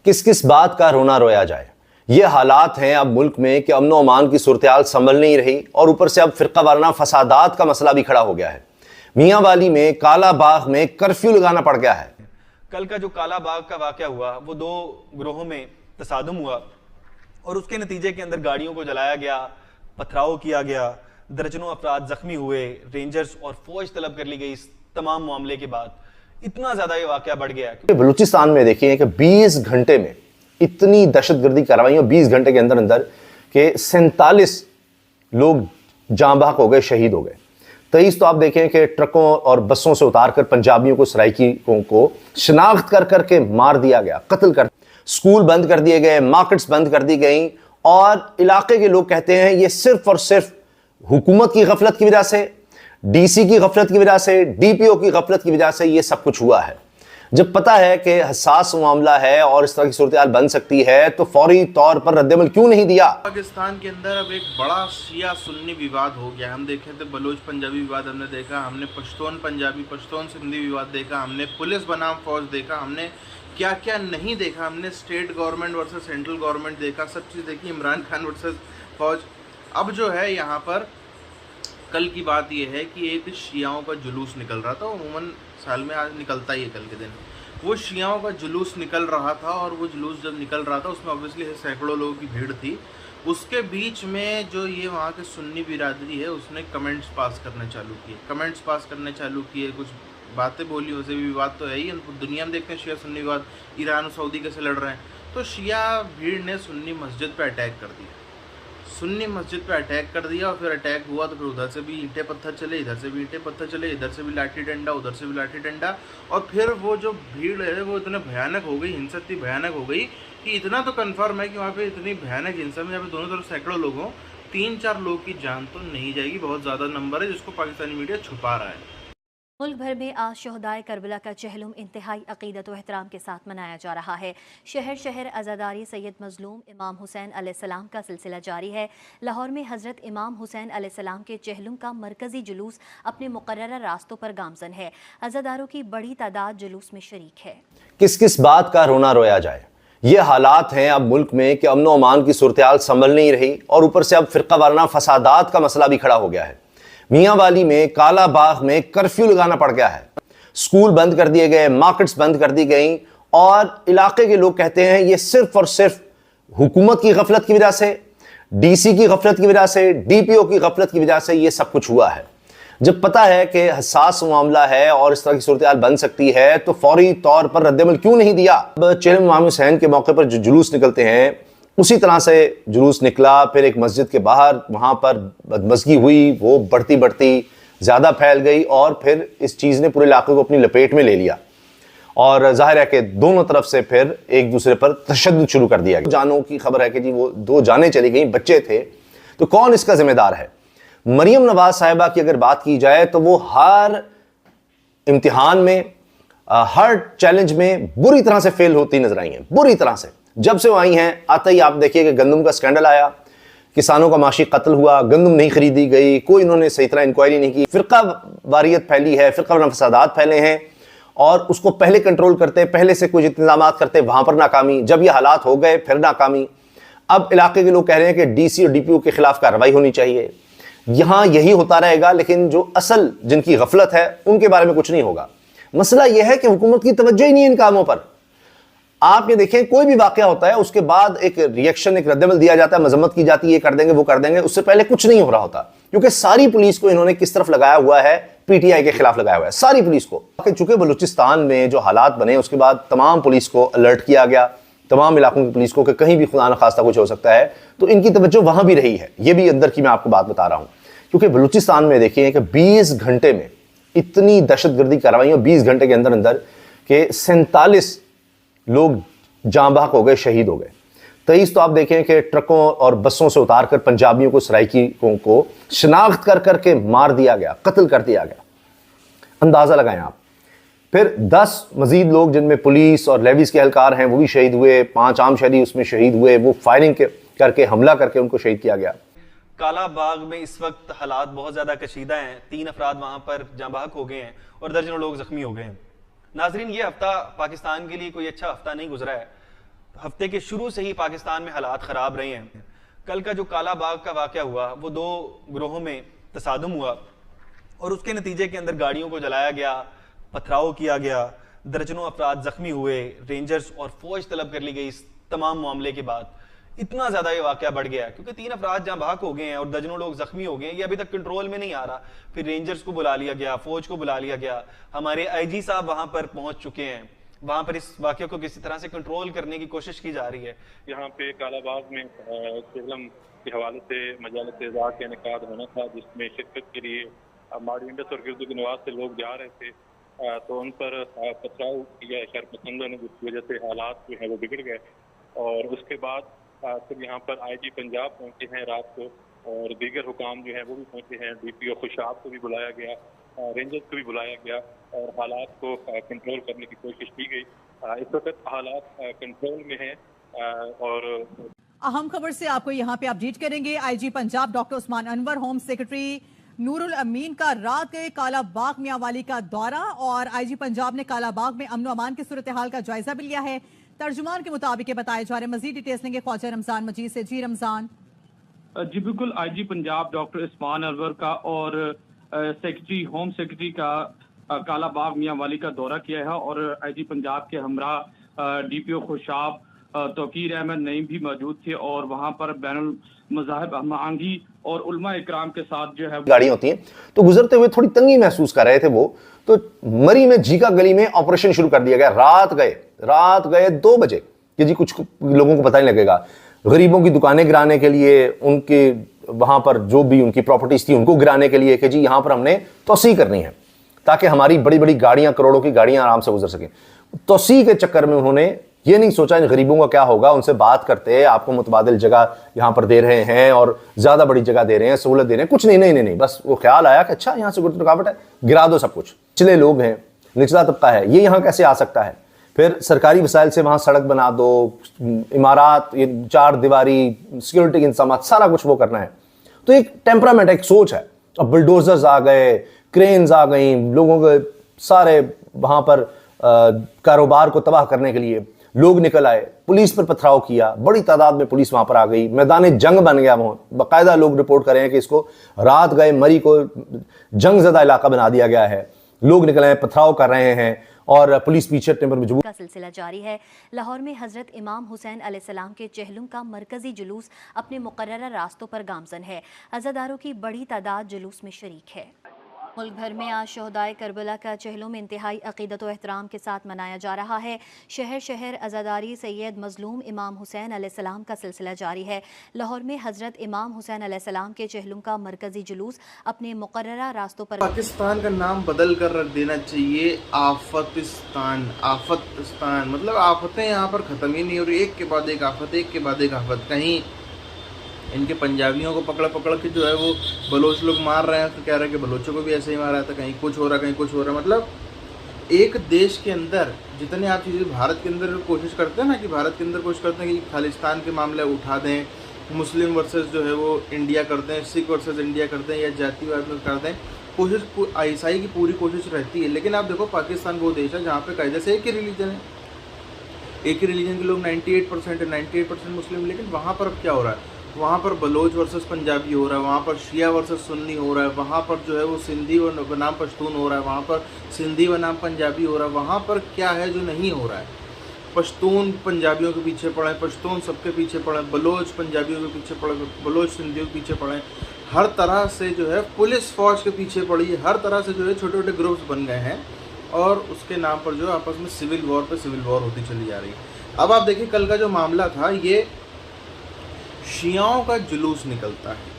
किस किस बात का रोना रोया जाए। ये हालात हैं अब मुल्क में कि अमन व अमान की सूरत-ए-हाल संभल नहीं रही और ऊपर से अब फिरका वाराना फसादात का मसला भी खड़ा हो गया है। मियां वाली में काला बाग में कर्फ्यू लगाना पड़ गया है। कल का जो काला बाग का वाकया हुआ वो दो ग्रोहों में तसादुम हुआ और उसके नतीजे के अंदर गाड़ियों को जलाया गया, पथराव किया गया, दर्जनों अफराद जख्मी हुए, रेंजर्स और फौज तलब कर ली गई। इस तमाम मामले के बाद इतना ज्यादा ये वाकया बढ़ गया है। बलूचिस्तान में देखिए कि 20 घंटे में इतनी दहशतगर्दी कार्रवाइयों, 20 घंटे के अंदर अंदर के 47 लोग जाँ बहक हो गए, शहीद हो गए। 23 तो आप देखें कि ट्रकों और बसों से उतार कर पंजाबियों को, सराइकियों को शिनाख्त कर करके मार दिया गया, कत्ल कर। स्कूल बंद कर दिए गए, मार्केट्स बंद कर दी गई और इलाके के लोग कहते हैं ये सिर्फ और सिर्फ हुकूमत की गफलत की वजह से, डीसी की गफलत की वजह से, डीपीओ की गफलत की वजह से ये सब कुछ हुआ है। जब पता है कि हसास मामला है और इस तरह की सूरत-ए-हाल बन सकती है तो फौरी तौर पर रद्द-ए-अमल क्यों नहीं दिया। पाकिस्तान के अंदर अब एक बड़ा शिया सुन्नी विवाद हो गया। हम देखें तो बलोच पंजाबी विवाद हमने देखा, हमने पश्तून पंजाबी, पश्तून सिंधी विवाद देखा, हमने पुलिस बनाम फौज देखा, हमने क्या क्या नहीं देखा, हमने state government versus central government देखा, सब चीज़ देखी, इमरान खान वर्सेस फौज। अब जो है यहाँ पर कल की बात यह है कि एक शियाओं का जुलूस निकल रहा था। उमूमन साल में आज निकलता ही है कल के दिन। वो शियाओं का जुलूस निकल रहा था और वो जुलूस जब निकल रहा था उसमें ऑब्वियसली सैकड़ों लोगों की भीड़ थी। उसके बीच में जो ये वहाँ के सुन्नी बिरादरी है उसने कमेंट्स पास करने चालू किए, कुछ बातें बोली। वैसे भी विवाद तो है ही, दुनिया में देखते हैं शिया सुन्नी विवाद, ईरान और सऊदी कैसे लड़ रहे हैं। तो शिया भीड़ ने सुन्नी मस्जिद पर अटैक कर दिया, और फिर अटैक हुआ तो फिर उधर से भी ईंटें पत्थर चले, इधर से भी ईंटें पत्थर चले, इधर से भी लाठी डंडा, उधर से भी लाठी डंडा। और फिर वो जो भीड़ है वो इतने भयानक हो गई, हिंसा इतनी भयानक हो गई कि इतना तो कंफर्म है कि वहाँ पे इतनी भयानक हिंसा में जहाँ पे दोनों तरफ सैकड़ों लोगों, 3-4 लोग की जान तो नहीं जाएगी। बहुत ज़्यादा नंबर है जिसको पाकिस्तानी मीडिया छुपा रहा है। मुल्क भर में आज शहदाए करबला का चहलुम इंतहाई अकीदत व एहतराम के साथ मनाया जा रहा है। शहर शहर अज़ादारी सैयद मज़लूम इमाम हुसैन अलैहिस्सलाम का सिलसिला जारी है। लाहौर में हज़रत इमाम हुसैन अलैहिस्सलाम के चहलुम का मरकज़ी जुलूस अपने मुकर्रर रास्तों पर गामज़न है। अज़ादारों की बड़ी तादाद जुलूस में शरीक है। किस किस बात का रोना रोया जाए। ये हालात हैं अब मुल्क में कि अमन व अमान की सूरत-ए-हाल संभल नहीं रही और ऊपर से अब फिरका वाराना फसादात का मसला भी खड़ा हो गया है। मियां वाली में काला बाग में कर्फ्यू लगाना पड़ गया है। स्कूल बंद कर दिए गए, मार्केट्स बंद कर दी गई और इलाके के लोग कहते हैं ये सिर्फ और सिर्फ हुकूमत की गफलत की वजह से, डीसी की गफलत की वजह से, डीपीओ की गफलत की वजह से ये सब कुछ हुआ है। जब पता है कि हसास मामला है और इस तरह की सूरत-ए-हाल बन सकती है तो फौरी तौर पर रद्द-ए-अमल क्यों नहीं दिया। चेहलम इमाम हुसैन के मौके पर जो जुलूस निकलते हैं उसी तरह से जुलूस निकला। फिर एक मस्जिद के बाहर वहाँ पर बदमज़गी हुई, वो बढ़ती बढ़ती ज़्यादा फैल गई और फिर इस चीज़ ने पूरे इलाके को अपनी लपेट में ले लिया और जाहिर है कि दोनों तरफ से फिर एक दूसरे पर तशद्दुद शुरू कर दिया गया। जानों की खबर है कि जी वो 2 जानें चली गई, बच्चे थे। तो कौन इसका जिम्मेदार है? मरियम नवाज साहिबा की अगर बात की जाए तो वो हर इम्तिहान में, हर चैलेंज में बुरी तरह से फेल होती नजर आई हैं, बुरी तरह से। जब से वो आई हैं आते ही आप देखिए कि गंदम का स्कैंडल आया, किसानों का माशी कत्ल हुआ, गंदम नहीं खरीदी गई, कोई इन्होंने सही तरह इंक्वायरी नहीं की, फिरका वारियत फैली है, फिरका वाराना फसादात फैले हैं और उसको पहले कंट्रोल करते, पहले से कुछ इंतजाम करते, वहां पर नाकामी। जब ये हालात हो गए फिर नाकामी। अब इलाके के लोग कह रहे हैं कि डीसी और डीपीओ के खिलाफ कार्रवाई होनी चाहिए। यहां यही होता रहेगा लेकिन जो असल जिनकी गफलत है उनके बारे में कुछ नहीं होगा। मसला यह है कि हुकूमत की तवज्जो ही नहीं है इन कामों पर। आप ये देखें, कोई भी वाकया होता है उसके बाद एक रिएक्शन, एक रद्द-ए-अमल दिया जाता है, मजम्मत की जाती है, ये कर देंगे वो कर देंगे, उससे पहले कुछ नहीं हो रहा होता। क्योंकि सारी पुलिस को इन्होंने किस तरफ लगाया हुआ है, पीटीआई के खिलाफ लगाया हुआ है, सारी पुलिस को। चूंकि बलूचिस्तान में जो हालात बने उसके बाद तमाम पुलिस को अलर्ट किया गया, तमाम इलाकों की पुलिस को, कि कहीं भी खुदा न खास्ता कुछ हो सकता है, तो इनकी तवज्जो वहां भी रही है। ये भी अंदर की मैं आपको बात बता रहा हूं। क्योंकि बलूचिस्तान में देखिए कि 20 घंटे में इतनी दहशतगर्दी कार्रवाइयों, 20 घंटे के अंदर अंदर के 47 लोग जाँ बहक हो गए, शहीद हो गए। 23 तो आप देखें कि ट्रकों और बसों से उतार कर पंजाबियों को, सराइकियों को शिनाख्त कर करके मार दिया गया, कत्ल कर दिया गया। अंदाजा लगाएं आप। फिर 10 मजीद लोग जिनमें पुलिस और लेविस के एहलकार हैं वो भी शहीद हुए, 5 आम शहरी उसमें शहीद हुए। वो फायरिंग करके, हमला करके उनको शहीद किया गया। काला बाग में इस वक्त हालात बहुत ज़्यादा कशीदा हैं। 3 अफराद वहाँ पर जाँ बहक हो गए हैं और दर्जनों लोग जख्मी हो गए हैं। नाजरीन, ये हफ्ता पाकिस्तान के लिए कोई अच्छा हफ्ता नहीं गुजरा है। हफ्ते के शुरू से ही पाकिस्तान में हालात ख़राब रहे हैं। कल का जो काला बाग का वाक़या हुआ वो दो ग्रोहों में तसादुम हुआ और उसके नतीजे के अंदर गाड़ियों को जलाया गया, पथराव किया गया, दर्जनों अफराद जख्मी हुए, रेंजर्स और फौज तलब कर ली गई। इस तमाम मामले के बाद इतना ज़्यादा ये वाक़या बढ़ गया क्योंकि 3 अफराद जहाँ भाग हो गए हैं और दर्जनों लोग जख्मी हो गए हैं, ये अभी तक कंट्रोल में नहीं आ रहा। फिर रेंजर्स को बुला लिया गया, फौज को बुला लिया गया, हमारे IG साहब वहाँ पर पहुँच चुके हैं, वहाँ पर इस वाक़े को किसी तरह से कंट्रोल करने की कोशिश की जा रही है। यहाँ पे कालाबाग में केवलम के हवाले से मजालत एज़ाज़ का इनेकाद होना था, जिसमें शिरकत के लिए माड़ी इंडस और गिरदु नवाज से लोग जा रहे थे, तो उन पर पथराव किया शरपसंदों ने, जिसकी वजह से हालात जो है वो बिगड़ गए। और उसके बाद फिर यहाँ पर IG पंजाब पहुँचे हैं रात को और दीगर हुकाम जो हैं वो भी पहुँचे हैं। DPO खुशाब को भी बुलाया गया, रेंजर्स को भी बुलाया गया और हालात को कंट्रोल करने की कोशिश की गई। इस वक्त हालात कंट्रोल में हैं और अहम खबर से आपको यहाँ पे अपडेट करेंगे। IG Punjab doctor Usman Anwar, home secretary Nurul Amin का रात गए काला बाग मियांवाली का दौरा और IG पंजाब ने काला बाग में अमन अमान की सूरत हाल का जायजा भी लिया है। तर्जुमान के मुताबिक बताए जा रहे, मजीद डिटेल्स लेंगे ख्वाजा रमजान मजीद से। जी रमजान। जी बिल्कुल, IG पंजाब डॉक्टर उस्मान अनवर का और सेक्रेटरी होम सेक्रेटरी का काला बाग मियांवाली का दौरा किया है और IG पंजाब के हमरा DPO खुशाब तौकीर अहमद नईम भी मौजूद थे और वहाँ पर बैनुल मज़ाहिब हमांगी और उलमा इकराम के साथ जो है गाड़ियां होती हैं, तो गुजरते हुए थोड़ी तंगी महसूस कर रहे थे वो, तो मरी में जीका गली में ऑपरेशन शुरू कर दिया गया। रात गए 2 बजे कि जी कुछ लोगों को पता नहीं लगेगा, गरीबों की दुकानें गिराने के लिए, उनके वहां पर जो भी उनकी प्रॉपर्टीज थी उनको गिराने के लिए कि जी यहां पर हमने तोसी करनी है ताकि हमारी बड़ी बड़ी गाड़ियां, करोड़ों की गाड़ियां आराम से गुजर सकें। तोसी के चक्कर में उन्होंने ये नहीं सोचा इन गरीबों का क्या होगा, उनसे बात करते हैं, आपको मुतबादिल जगह यहाँ पर दे रहे हैं और ज़्यादा बड़ी जगह दे रहे हैं, सहूलत दे रहे हैं, कुछ नहीं, बस वो ख्याल आया कि अच्छा यहाँ से गुर्द रुकावट है, गिरा दो सब कुछ। निचले लोग हैं, निचला तबका है, ये यहाँ कैसे आ सकता है? फिर सरकारी वसाइल से वहाँ सड़क बना दो, इमारात, ये 4 दीवारी, सिक्योरिटी के इंतजाम, सारा कुछ वो करना है। तो एक टेम्परामेंट, एक सोच है। अब बुलडोजर्स आ गए, क्रेन्स आ गई, लोगों के सारे वहाँ पर कारोबार को तबाह करने के लिए लोग निकल आए, पुलिस पर पथराव किया, बड़ी तादाद में पुलिस वहां पर आ गई, मैदान जंग बन गया। वहां बाकायदा लोग रिपोर्ट कर रहे हैं कि इसको रात गए मरी को जंगज़दा इलाका बना दिया गया है, लोग निकल आए, पथराव कर रहे हैं और पुलिस पीछे टेम्पर में का सिलसिला जारी है। लाहौर में हजरत इमाम हुसैन अलैहिस्सलाम के चहलुम का मरकजी जुलूस अपने मुकर्ररा रास्तों पर गामजन है। अज़ादारों की बड़ी तादाद जुलूस में शरीक है। मुल्क भर में आज शहदाए करबला का चहलुम इंतहाई अकीदत व एहतराम के साथ मनाया जा रहा है। शहर शहर अज़ादारी सैयद मजलूम इमाम हुसैन अलैहिस्सलाम का सिलसिला जारी है। लाहौर में हजरत इमाम हुसैन अलैहिस्सलाम के चहलुम का मरकजी जुलूस अपने मुकर्ररा रास्तों पर। पाकिस्तान का नाम बदल कर रख देना चाहिए आफतिस्तान। आफतिस्तान मतलब आफतें यहाँ पर ख़त्म ही नहीं हो रही, एक के बाद एक आफत, एक के बाद एक आफत। कहीं इनके पंजाबियों को पकड़ के जो है वो बलोच लोग मार रहे हैं, तो कह रहे हैं कि बलोचों को भी ऐसे ही मारा था, कहीं कुछ हो रहा, कहीं कुछ हो रहा। मतलब एक देश के अंदर जितने आप चीज़ें भारत के अंदर कोशिश करते हैं ना, कि भारत के अंदर कोशिश करते हैं कि खालिस्तान के मामले उठा दें, मुस्लिम वर्सेस जो है वो इंडिया करते हैं, सिख वर्सेस इंडिया करते हैं, या जातिवाद में करते हैं, कोशिश ईसाई की पूरी कोशिश रहती है। लेकिन आप देखो पाकिस्तान वो देश है जहाँ पे कायदे से एक ही रिलीजन है, एक ही रिलीजन के लोग 98% है, 98% मुस्लिम। लेकिन वहाँ पर अब क्या हो रहा है, वहाँ पर बलोच वर्सेस पंजाबी हो रहा है, वहाँ पर शिया वर्सेस सुन्नी हो रहा है, वहाँ पर जो है वो सिंधी बनाम पश्तून हो रहा है, वहाँ पर सिंधी बनाम पंजाबी हो रहा है। वहाँ पर क्या है जो नहीं हो रहा है? पश्तून पंजाबियों के पीछे पड़े, पश्तून सबके पीछे पड़े, बलोच पंजाबियों के पीछे पड़े, बलोच सिंधियों के पीछे पड़े, हर तरह से जो है पुलिस फौज के पीछे पड़ी, हर तरह से जो है छोटे छोटे ग्रुप्स बन गए हैं और उसके नाम पर जो आपस में सिविल वॉर पे सिविल वॉर होती चली जा रही है। अब आप देखिए कल का जो मामला था, ये शियाओं का जुलूस निकलता है,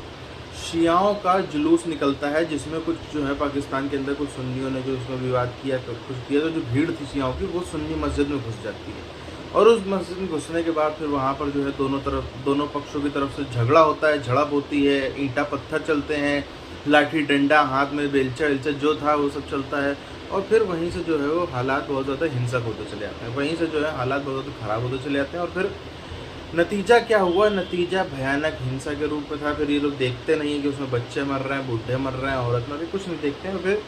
शियाओं का जुलूस निकलता है, जिसमें कुछ जो है पाकिस्तान के अंदर कुछ सुन्नियों ने जो उसमें विवाद किया, तो कुछ किया, तो जो भीड़ थी शियाओं की वो सुन्नी मस्जिद में घुस जाती है और उस मस्जिद में घुसने के बाद फिर वहाँ पर जो है दोनों पक्षों की तरफ से झगड़ा होता है, झड़प होती है, ईंटा पत्थर चलते हैं, लाठी डंडा हाथ में बेलचा वेलचा जो था वो सब चलता है और फिर वहीं से जो है वो हालात बहुत ज़्यादा हिंसक होते चले जाते हैं, वहीं से जो है हालात बहुत ज़्यादा ख़राब होते चले जाते हैं। और फिर नतीजा क्या हुआ? नतीजा भयानक हिंसा के रूप में था। फिर ये लोग देखते नहीं हैं कि उसमें बच्चे मर रहे हैं, बूढ़े मर रहे हैं, औरत मर रही, कुछ नहीं देखते हैं, फिर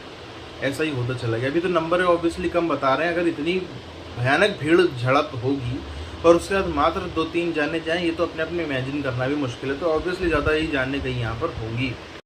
ऐसा ही होता चला गया। अभी तो नंबर ऑब्वियसली कम बता रहे हैं, अगर इतनी भयानक भीड़ झड़प होगी और उसके बाद मात्र 2-3 जाने जाएँ, ये तो अपने आप में इमेजिन करना भी मुश्किल है। तो ऑब्वियसली ज़्यादा ही जाने कहीं यहाँ पर होंगी।